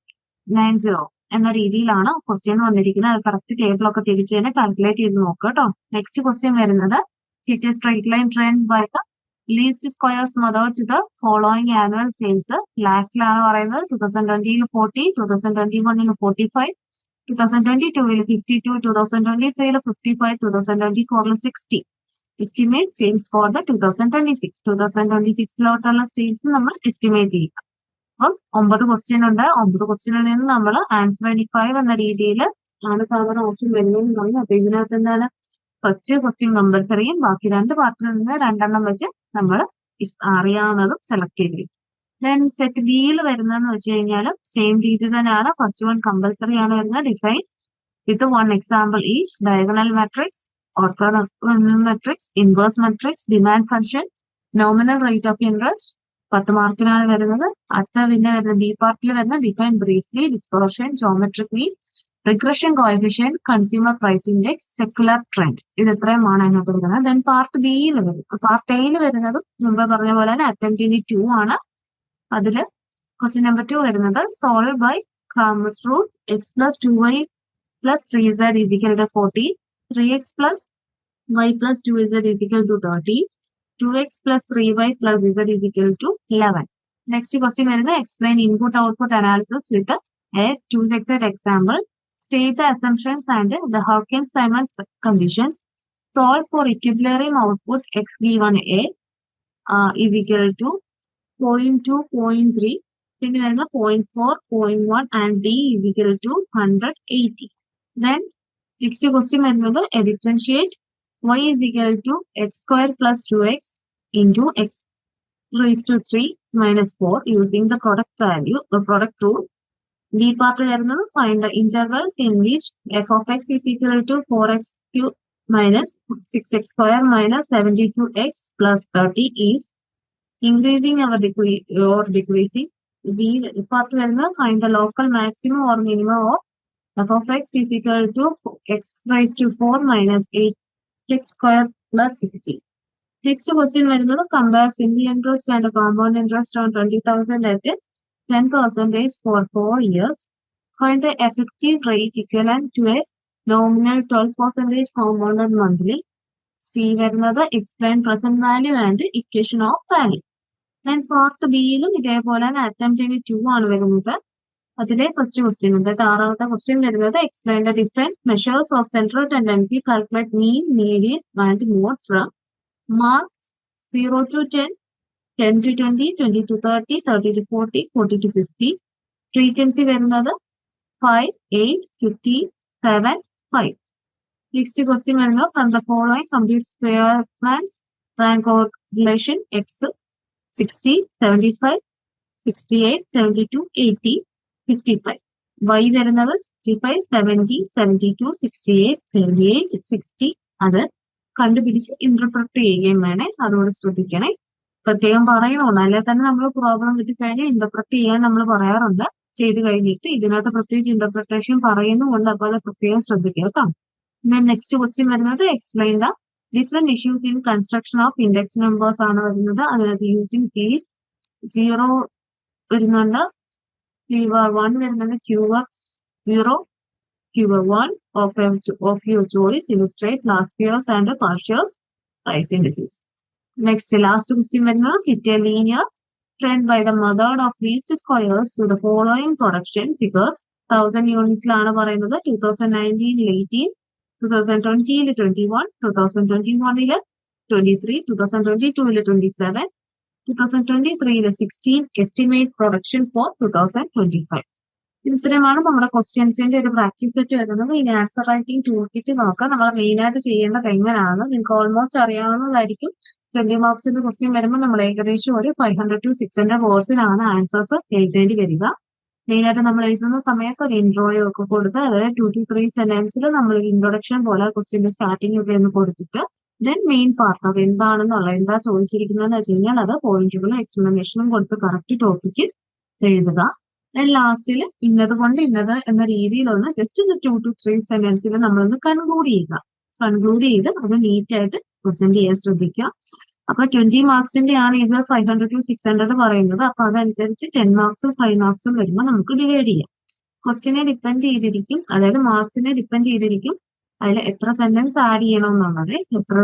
എന്ന രീതിയിലാണ് ക്വസ്റ്റ്യൻ വന്നിരിക്കുന്നത്. അത് കറക്റ്റ് ടേബിൾ ഒക്കെ തിരിച്ച് തന്നെ കാൽക്കുലേറ്റ് ചെയ്ത് നോക്കുക കേട്ടോ. നെക്സ്റ്റ് ക്വസ്റ്റ്യൻ വരുന്നത് fit a straight line trend by the least squares method to the following annual sales. ലാക്കിലാണ് പറയുന്നത് 2020 40, 2021 45, 2022 52, 2023 55, 2024 60. Estimate sales for the 2026. 2026 sales നമ്മൾ എസ്റ്റിമേറ്റ് ചെയ്യുക. അപ്പം 9 ക്വസ്റ്റ്യൻ ഉണ്ട്. 9 ക്വസ്റ്റ്യനിൽ നിന്ന് നമ്മൾ ആൻസർ 85 എന്ന രീതിയിൽ ആണ് സാധാരണ ഓപ്ഷൻ വരുന്നതെന്ന് പറഞ്ഞു. അപ്പൊ ഇതിനകത്ത് എന്താണ് ഫസ്റ്റ് ക്വസ്റ്റ്യൻ കമ്പൽസറിയും ബാക്കി 2 പാർട്ടിൽ നിന്ന് 2 വെച്ച് നമ്മൾ അറിയാവുന്നതും സെലക്ട് ചെയ്തിരിക്കും. ദെൻ സെറ്റ് ബിയിൽ വരുന്നതെന്ന് വെച്ച് കഴിഞ്ഞാൽ സെയിം രീതി തന്നെയാണ്. ഫസ്റ്റ് വൺ കമ്പൽസറി ആണ് വരുന്നത്. Define with 1 example each. Diagonal matrix, orthogonal matrix, inverse matrix, demand function, nominal rate of interest 10 മാർക്കിനാണ് വരുന്നത്. അടുത്ത പിന്നെ വരുന്നത് ബി പാർട്ടിൽ വരുന്ന define briefly, dispersion, geometric mean, regression coefficient, consumer price index, secular trend. ഇത് ഇത്രയുമാണ് അതിനകത്ത് വരുന്നത്. ദെൻ പാർട്ട് ബിയിൽ വരും. പാർട്ട് എയിൽ വരുന്നതും മുമ്പ് പറഞ്ഞ പോലെ തന്നെ അറ്റംപ്റ്റിന് 2 ആണ്. അതിൽ ക്വസ്റ്റ്യൻ നമ്പർ 2 വരുന്നത് solve by Cramer's rule. X plus 2y plus 3z is equal to 40, 3x plus y plus 2z is equal to 30, 2x plus 3y plus z is equal to 11. Next question വരുന്നത് explain input output analysis with a 2-sector example. State the assumptions and the Hawkins-Simons conditions. Solve for equilibrium output x given a is equal to 0.2, 0.3. പിന്നെ വരുന്നത് 0.4, 0.1 and d is equal to 180. Then next question വരുന്നത് differentiate y is equal to x square plus 2x into x raised to 3 minus 4 using the product rule. D part വരുന്നത് find the intervals in which f of x is equal to 4x cube minus 6x square minus 72x plus 30 is increasing or decreasing. D part വരുന്നത് find the local maximum or minimum of f of x is equal to x raised to 4 minus 8x square plus 60. Next question വരുന്നത് compare simple interest and compound interest on 20,000 at 10% for 4 years. Find the effective rate equivalent to a nominal 12% compounded monthly. C വരുന്നത് explain present value and equation of value. Then part ബിയിലും ഇതേപോലെ തന്നെ അറ്റംപ്റ്റിന് 2 ആണ് വരുന്നത്. അതിലെ first question ഉണ്ട്. 6ാമത്തെ question വരുന്നത് explain the different measures of central tendency, calculate mean, median and mode from mark 0 to 10, 10 to 20, 20 to 30, 30 to 40, 40 to 50. Frequency വരുന്നത് 5, 8, 50, 7, 5. Next question വരുന്നത് from the following complete square plans rank or relation X 60, 75, 68, 72, 80, 55. Y വരുന്നത് 65, 70, 72, 68, 78, 60. അത് കണ്ടുപിടിച്ച് interpret ചെയ്യുകയും വേണേ. അതുകൊണ്ട് ശ്രദ്ധിക്കണേ. പ്രത്യേകം പറയുന്നുണ്ട്. അല്ലെ തന്നെ നമ്മൾ പ്രോബ്ലം കിട്ടിക്കഴിഞ്ഞാൽ ഇന്റർപ്രറ്റ് ചെയ്യാൻ നമ്മൾ പറയാറുണ്ട്. ചെയ്ത് കഴിഞ്ഞിട്ട് ഇതിനകത്ത് പ്രത്യേകിച്ച് ഇന്റർപ്രിട്ടേഷൻ പറയുന്നുമുണ്ട്. അപ്പോൾ അത് പ്രത്യേകം ശ്രദ്ധിക്കുക കേട്ടോ. നെക്സ്റ്റ് ക്വസ്റ്റ്യൻ വരുന്നത് explain the different issues in construction of index numbers ആണ് വരുന്നത്. അതിനകത്ത് യൂസിങ് P 0 വരുന്നുണ്ട്, P 1 വരുന്നുണ്ട്, Q 0, Q1 of your choice illustrate last year's and the past year's price indices. Next, last question വരുന്നത് fit a linear trend by the method of least squares to the following production figures. 1000 യൂണിറ്റ്സിലാണ് പറയുന്നത്. 2019 18, 2020 21, 2021 23, 2022 27, 2023 16. Estimate production for 2025. ഇത് ഇത്രയുമാണ് നമ്മുടെ ക്വസ്റ്റ്യൻസിന്റെ ഒരു practice set വരുന്നത്. ഇനി answer writing tool kit നോക്കാം. നമ്മൾ മെയിൻ ആയിട്ട് ചെയ്യേണ്ടത് എങ്ങനെയാണ് നിങ്ങൾക്ക് ഓൾമോസ്റ്റ് അറിയാവുന്നതായിരിക്കും. 20 മാർക്സിന്റെ ക്വസ്റ്റ്യൻ വരുമ്പോൾ നമ്മൾ ഏകദേശം ഒരു 500 to 600 വേർഡ്സിലാണ് ആൻസേഴ്സ് എഴുതേണ്ടി വരിക. മെയിൻ ആയിട്ട് നമ്മൾ എഴുതുന്ന സമയത്ത് ഒരു ഇൻട്രോയോ ഒക്കെ കൊടുത്ത്, അതായത് 2 to 3 സെന്റൻസിൽ നമ്മൾ ഇൻട്രൊഡക്ഷൻ പോലെ ക്വസ്റ്റ്യന്റെ സ്റ്റാർട്ടിംഗ് ഒക്കെ ഒന്ന് കൊടുത്തിട്ട് ദെൻ മെയിൻ പാർട്ട് അത് എന്താണെന്നുള്ള എന്താ ചോദിച്ചിരിക്കുന്നതെന്ന് വെച്ച് കഴിഞ്ഞാൽ അത് പോയിന്റുകളും എക്സ്പ്ലനേഷനും കൊടുത്ത് കറക്റ്റ് ടോപ്പിക്ക് എഴുതുക. ദെൻ ലാസ്റ്റിൽ ഇന്നത് കൊണ്ട് ഇന്നത് എന്ന രീതിയിലുള്ള ജസ്റ്റ് ഒരു 2 to 3 സെന്റൻസിൽ നമ്മളൊന്ന് കൺക്ലൂഡ് ചെയ്യുക. കൺക്ലൂഡ് ചെയ്ത് അത് നീറ്റ് ആയിട്ട് പ്രസന്റ് ചെയ്യാൻ ശ്രദ്ധിക്കുക. അപ്പൊ 20 മാർക്സിന്റെ ആണ് ഇത് 500 to 600 പറയുന്നത്. അപ്പൊ അതനുസരിച്ച് 10 മാർക്സും 5 മാർക്സും വരുമ്പോൾ നമുക്ക് ഡിവൈഡ് ചെയ്യാം. ക്വസ്റ്റിനെ ഡിപ്പെൻഡ് ചെയ്തിരിക്കും, അതായത് മാർക്സിനെ ഡിപ്പെൻഡ് ചെയ്തിരിക്കും അതിൽ എത്ര സെന്റൻസ് ആഡ് ചെയ്യണം എന്നുള്ളത്, എത്ര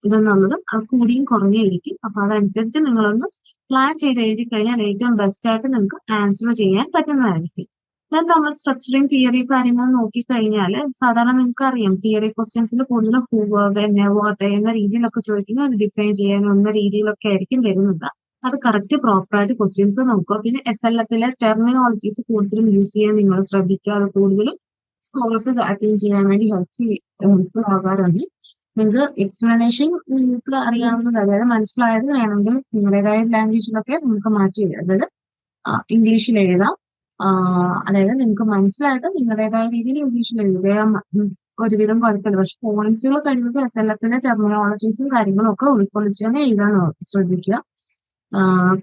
ഇതെന്നുള്ളത് അത് കൂടിയും കുറഞ്ഞിരിക്കും. അപ്പൊ അതനുസരിച്ച് നിങ്ങളൊന്ന് പ്ലാൻ ചെയ്ത് എഴുതി കഴിഞ്ഞാൽ ഏറ്റവും ബെസ്റ്റ് ആയിട്ട് നിങ്ങൾക്ക് ആൻസർ ചെയ്യാൻ പറ്റുന്നതായിരിക്കും. ദെൻ നമ്മൾ സ്ട്രക്ചറിങ് തിയറി കാര്യങ്ങൾ നോക്കിക്കഴിഞ്ഞാൽ സാധാരണ നിങ്ങൾക്ക് അറിയാം തിയറി ക്വസ്റ്റ്യൻസിൽ കൂടുതലും ഹൂ, വെൻ, വാട്ട് എന്ന രീതിയിലൊക്കെ ചോദിക്കുന്നത് അത് ഡിഫൈൻ ചെയ്യാനോ എന്ന രീതിയിലൊക്കെ ആയിരിക്കും വരുന്നത്. അത് കറക്റ്റ് പ്രോപ്പറായിട്ട് ക്വസ്റ്റ്യൻസ് നോക്കുക. പിന്നെ SLF ടെർമിനോളജീസ് കൂടുതലും യൂസ് ചെയ്യാൻ നിങ്ങൾ ശ്രദ്ധിക്കുക. അത് കൂടുതലും സ്കോർസ് അറ്റൈൻ ചെയ്യാൻ വേണ്ടി ഹെൽപ്ഫുൾ ആകാറുണ്ട്. നിങ്ങൾക്ക് എക്സ്പ്ലനേഷൻ നിങ്ങൾക്ക് അറിയാവുന്നത്, അതായത് മനസ്സിലായത് വേണമെങ്കിൽ നിങ്ങളുടേതായ ലാംഗ്വേജിലൊക്കെ നിങ്ങൾക്ക് മാറ്റി എഴുതാം. അതായത് ഇംഗ്ലീഷിൽ എഴുതാം. അതായത് നിങ്ങൾക്ക് മനസ്സിലായിട്ട് നിങ്ങളുടേതായ രീതിയിൽ ഇംഗ്ലീഷിൽ എഴുതാൻ ഒരുവിധം കുഴപ്പമില്ല. പക്ഷെ പോയിന്റ്സുകൾ കഴിയുമ്പോൾ SLF ടെർമിനോളജീസും കാര്യങ്ങളും ഒക്കെ ഉൾക്കൊള്ളിച്ച് തന്നെ എഴുതാൻ ശ്രദ്ധിക്കുക.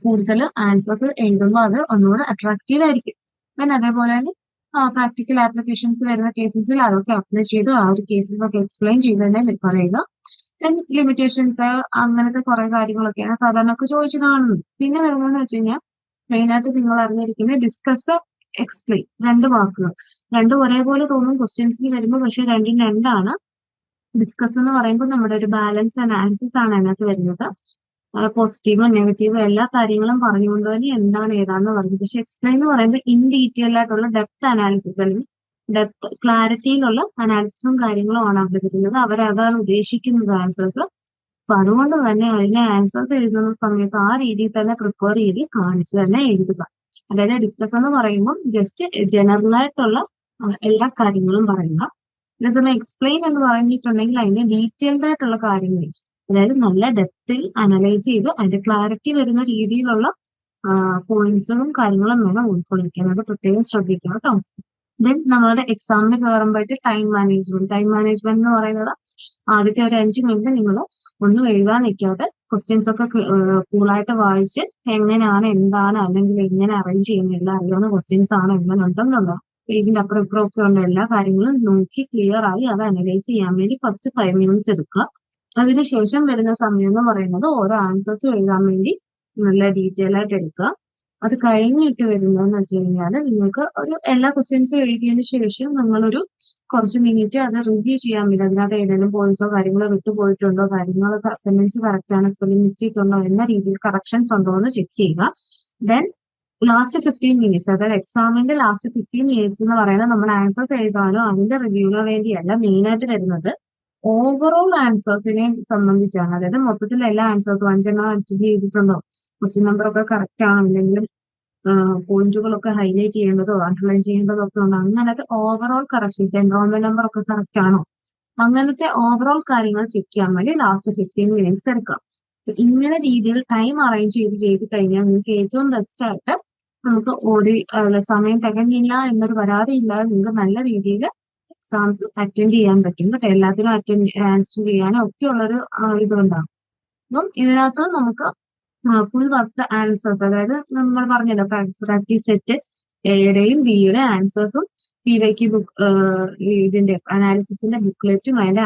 കൂടുതൽ ആൻസേഴ്സ് എഴുതുമ്പോൾ അത് ഒന്നുകൂടെ അട്രാക്റ്റീവ് ആയിരിക്കും. ദെൻ അതേപോലെ തന്നെ പ്രാക്ടിക്കൽ ആപ്ലിക്കേഷൻസ് വരുന്ന കേസസിൽ അതൊക്കെ അപ്ലൈ ചെയ്ത് ആ ഒരു കേസസ് ഒക്കെ എക്സ്പ്ലെയിൻ ചെയ്ത് തന്നെ പറയുക. ദെൻ ലിമിറ്റേഷൻസ് അങ്ങനത്തെ കുറെ കാര്യങ്ങളൊക്കെയാണ് സാധാരണ ഒക്കെ ചോദിച്ചു കാണുന്നത്. പിന്നെ വരുന്നതെന്ന് വെച്ച് കഴിഞ്ഞാൽ മെയിൻ ആയിട്ട് നിങ്ങൾ അറിഞ്ഞിരിക്കുന്നത് ഡിസ്കസ്, എക്സ്പ്ലെയിൻ, രണ്ട് വാക്കുകൾ. രണ്ടും ഒരേപോലെ തോന്നും ക്വസ്റ്റ്യൻസിൽ വരുമ്പോൾ, പക്ഷെ രണ്ടും രണ്ടാണ്. ഡിസ്കസ് എന്ന് പറയുമ്പോൾ നമ്മുടെ ഒരു ബാലൻസ് അനാലിസിസ് ആണ് അതിനകത്ത് വരുന്നത്. പോസിറ്റീവും നെഗറ്റീവും എല്ലാ കാര്യങ്ങളും പറഞ്ഞുകൊണ്ട് തന്നെ എന്താണ് ഏതാണെന്ന് പറഞ്ഞു. പക്ഷെ എക്സ്പ്ലെയിൻ എന്ന് പറയുമ്പോൾ ഇൻ ഡീറ്റെയിൽ ആയിട്ടുള്ള ഡെപ്ത് അനാലിസിസ് അല്ലെങ്കിൽ ഡെപ്ത് ക്ലാരിറ്റിയിലുള്ള അനാലിസിസും കാര്യങ്ങളും ആണ് അവിടെ വരുന്നത്. അവരതാണ് ഉദ്ദേശിക്കുന്നത് ആൻസേഴ്സ്. അപ്പൊ അതുകൊണ്ട് തന്നെ അതിന്റെ ആൻസേഴ്സ് എഴുതുന്ന സമയത്ത് ആ രീതിയിൽ തന്നെ പ്രിപ്പയർ ചെയ്ത് കാണിച്ച് തന്നെ എഴുതുക. അതായത് ഡിസ്കസ് എന്ന് പറയുമ്പോൾ ജസ്റ്റ് ജനറൽ ആയിട്ടുള്ള എല്ലാ കാര്യങ്ങളും പറയുക. അതേസമയം എക്സ്പ്ലെയിൻ എന്ന് പറഞ്ഞിട്ടുണ്ടെങ്കിൽ അതിന്റെ ഡീറ്റെയിൽഡ് ആയിട്ടുള്ള കാര്യങ്ങൾ, അതായത് നല്ല ഡെപ്തിൽ അനലൈസ് ചെയ്ത് അതിന്റെ ക്ലാരിറ്റി വരുന്ന രീതിയിലുള്ള പോയിന്റ്സും കാര്യങ്ങളും വേണം ഉൾക്കൊള്ളിക്കാൻ. അത് പ്രത്യേകം ശ്രദ്ധിക്കണം കേട്ടോ. ദെൻ നമ്മുടെ എക്സാമിന് കയറുമ്പോഴത്തെ ടൈം മാനേജ്മെന്റ് എന്ന് പറയുന്നത് ആദ്യത്തെ ഒരു 5 മിനിറ്റ് നിങ്ങൾ ഒന്നും എഴുതാൻ നിൽക്കാതെ ക്വസ്റ്റ്യൻസ് ഒക്കെ കൂളായിട്ട് വായിച്ച് എങ്ങനെയാണ് എന്താണ് അല്ലെങ്കിൽ എങ്ങനെ അറേഞ്ച് ചെയ്യുന്ന എല്ലാം അറിയാവുന്ന ക്വസ്റ്റ്യൻസ് ആണ് എങ്ങനെ ഉണ്ടെന്നുള്ള പേജിന്റെ അപ്പുറം ഇപ്പുറം ഒക്കെ ഉള്ള എല്ലാ കാര്യങ്ങളും നോക്കി ക്ലിയർ ആയി അത് അനലൈസ് ചെയ്യാൻ വേണ്ടി ഫസ്റ്റ് 5 മിനിറ്റ്സ് എടുക്കുക. അതിനുശേഷം വരുന്ന സമയം എന്ന് പറയുന്നത് ഓരോ ആൻസേഴ്സും എഴുതാൻ വേണ്ടി നല്ല ഡീറ്റെയിൽ ആയിട്ട് എടുക്കുക. അത് കഴിഞ്ഞിട്ട് വരുന്നതെന്ന് വെച്ച് കഴിഞ്ഞാൽ നിങ്ങൾക്ക് ഒരു എല്ലാ ക്വസ്റ്റ്യൻസും എഴുതിയതിനു ശേഷം നിങ്ങളൊരു കുറച്ച് മിനിറ്റ് അത് റിവ്യൂ ചെയ്യാൻ വേണ്ടി അതിനകത്ത് ഏതെങ്കിലും പോയിന്റ്സോ കാര്യങ്ങളോ വിട്ടുപോയിട്ടുണ്ടോ, കാര്യങ്ങളൊക്കെ സെന്റൻസ് കറക്റ്റ് ആണ്, സ്പെല്ലിംഗ് മിസ്റ്റേക്ക് ഉണ്ടോ എന്ന രീതിയിൽ കറക്ഷൻസ് ഉണ്ടോ എന്ന് ചെക്ക് ചെയ്യുക. ദെൻ ലാസ്റ്റ് 15 മിനിറ്റ്സ്, അതായത് എക്സാമിന്റെ ലാസ്റ്റ് 15 മിനിറ്റ്സ് എന്ന് പറയുന്നത് നമ്മൾ ആൻസേഴ്സ് എഴുതാനോ അതിന്റെ റിവ്യൂവിനോ വേണ്ടിയല്ല. മെയിൻ ആയിട്ട് വരുന്നത് ഓവറോൾ ആൻസേഴ്സിനെ സംബന്ധിച്ചാണ്. അതായത് മൊത്തത്തിൽ എല്ലാ ആൻസേഴ്സും 5 അറ്റൻഡ് ചെയ്തിട്ടുണ്ടോ, ക്വസ്റ്റ്യൻ നമ്പർ ഒക്കെ കറക്റ്റ് ആണോ, എന്തെങ്കിലും പോയിന്റുകളൊക്കെ ഹൈലൈറ്റ് ചെയ്യേണ്ടതോ അണ്ടർലൈൻ ചെയ്യേണ്ടതോ ഒക്കെ ഉണ്ടോ, അങ്ങനത്തെ ഓവറോൾ കറക്ഷൻസ്, എൻറോൾമെന്റ് നമ്പർ ഒക്കെ കറക്റ്റ് ആണോ, അങ്ങനത്തെ ഓവറോൾ കാര്യങ്ങൾ ചെക്ക് ചെയ്യാൻ വേണ്ടി ലാസ്റ്റ് 15 മിനിറ്റ്സ് എടുക്കാം. ഇങ്ങനെ രീതിയിൽ ടൈം അറേഞ്ച് ചെയ്ത് കഴിഞ്ഞാൽ നിങ്ങൾക്ക് ഏറ്റവും ബെസ്റ്റ് ആയിട്ട് നമുക്ക് സമയം തികഞ്ഞില്ല എന്നൊരു പരാതിയില്ലാതെ നിങ്ങൾക്ക് നല്ല രീതിയിൽ എക്സാംസ് അറ്റൻഡ് ചെയ്യാൻ പറ്റും കേട്ടോ. എല്ലാത്തിനും ആൻസർ ചെയ്യാനും ഒക്കെ ഉള്ളൊരു ഇതുണ്ടാകും. അപ്പം ഇതിനകത്ത് നമുക്ക് ഫുൾ വർക്ക് ആൻസേഴ്സ്, അതായത് നമ്മൾ പറഞ്ഞല്ലോ പ്രാക്ടീസ് സെറ്റ് എയുടെയും ബിയുടെ ആൻസേഴ്സും PYQ ബുക്ക് ഇതിന്റെ അനാലിസിസിന്റെ ബുക്ക്ലെറ്റും അതിന്റെ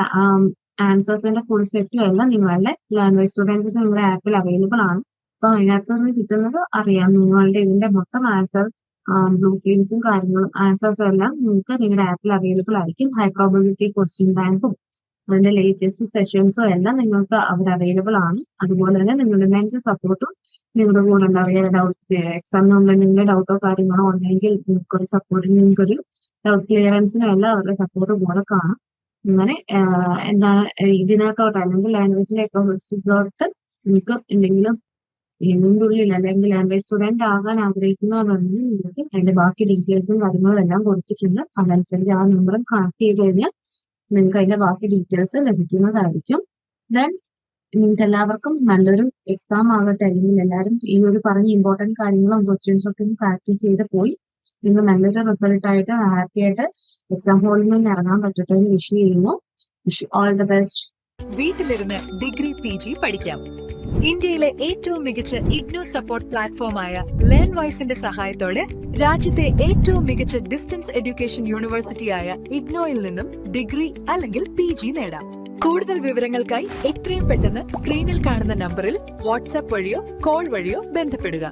ആൻസേഴ്സിന്റെ ഫുൾ സെറ്റും എല്ലാം നിങ്ങളുടെ ലാംഗ്വേജ് സ്റ്റുഡൻസിന് നിങ്ങളുടെ ആപ്പിൽ അവൈലബിൾ ആണ്. അപ്പൊ അതിനകത്ത് നിന്ന് കിട്ടുന്നത് അറിയാം. നിങ്ങളുടെ ഇതിന്റെ മൊത്തം ആൻസർ ബ്ലൂ പ്രിന്റ്സും കാര്യങ്ങളും ആൻസേഴ്സും എല്ലാം നിങ്ങൾക്ക് നിങ്ങളുടെ ആപ്പിൽ അവൈലബിൾ ആയിരിക്കും. ഹൈ പ്രോബിലിറ്റി ക്വസ്റ്റ്യൻ ബാങ്കും അതിന്റെ ലേറ്റസ്റ്റ് സെഷൻസും എല്ലാം നിങ്ങൾക്ക് അവിടെ അവൈലബിൾ ആണ്. അതുപോലെ തന്നെ നിങ്ങളുടെ മെന്റൽ സപ്പോർട്ടും നിങ്ങളുടെ കൂടെ ഉണ്ടാവുക. ഡൗട്ട് എക്സാമിനുള്ള നിങ്ങളുടെ ഡൗട്ടോ കാര്യങ്ങളോ ഉണ്ടെങ്കിൽ നിങ്ങൾക്കൊരു സപ്പോർട്ടിന്, നിങ്ങൾക്കൊരു ഡൗട്ട് ക്ലിയറൻസിനും എല്ലാം അവരുടെ സപ്പോർട്ട് കൂടെ കാണും. അങ്ങനെ എന്താണ് ഇതിനകത്തോട്ട് അല്ലെങ്കിൽ ലാംഗ്വേജിന്റെ എക്കോസിസ്റ്റത്തിലോട്ട് നിങ്ങൾക്ക് എന്തെങ്കിലും ഇതിന്റെ ഉള്ളിൽ അല്ലെങ്കിൽ ലാംഗ്വേജ് സ്റ്റുഡന്റ് ആകാൻ ആഗ്രഹിക്കുന്നവരുണ്ടെങ്കിൽ നിങ്ങൾക്ക് അതിന്റെ ബാക്കി ഡീറ്റെയിൽസും കാര്യങ്ങളും എല്ലാം കൊടുത്തിട്ടുണ്ട്. അതനുസരിച്ച് ആ നമ്പറും കണക്ട് ചെയ്ത് കഴിഞ്ഞാൽ നിങ്ങൾക്ക് അതിന്റെ ബാക്കി ഡീറ്റെയിൽസ് ലഭിക്കുന്നതായിരിക്കും. ദെൻ നിങ്ങൾക്ക് എല്ലാവർക്കും നല്ലൊരു എക്സാം ആകട്ടെ, അല്ലെങ്കിൽ എല്ലാവരും ഈ ഒരു പറഞ്ഞ ഇമ്പോർട്ടന്റ് കാര്യങ്ങളും ക്വസ്റ്റ്യൻസും ഒക്കെ പ്രാക്ടീസ് ചെയ്ത് പോയി നിങ്ങൾ നല്ലൊരു റിസൾട്ട് ആയിട്ട് ഹാപ്പി ആയിട്ട് എക്സാം ഹാളിൽ നിന്ന് ഇറങ്ങാൻ പറ്റട്ടെ എന്ന് വിഷ് ചെയ്യുന്നു. Wish all the best. വീട്ടിലിരുന്ന് ഡിഗ്രി PG പഠിക്കാം. ഇന്ത്യയിലെ ഏറ്റവും മികച്ച ഇഗ്നോ സപ്പോർട്ട് പ്ലാറ്റ്ഫോമായ ലേൺവൈസിന്റെ സഹായത്തോടെ രാജ്യത്തെ ഏറ്റവും മികച്ച ഡിസ്റ്റൻസ് എഡ്യൂക്കേഷൻ യൂണിവേഴ്സിറ്റിയായ ഇഗ്നോയിൽ നിന്നും ഡിഗ്രി അല്ലെങ്കിൽ PG നേടാം. കൂടുതൽ വിവരങ്ങൾക്കായി എത്രയും പെട്ടെന്ന് സ്ക്രീനിൽ കാണുന്ന നമ്പറിൽ വാട്സാപ്പ് വഴിയോ കോൾ വഴിയോ ബന്ധപ്പെടുക.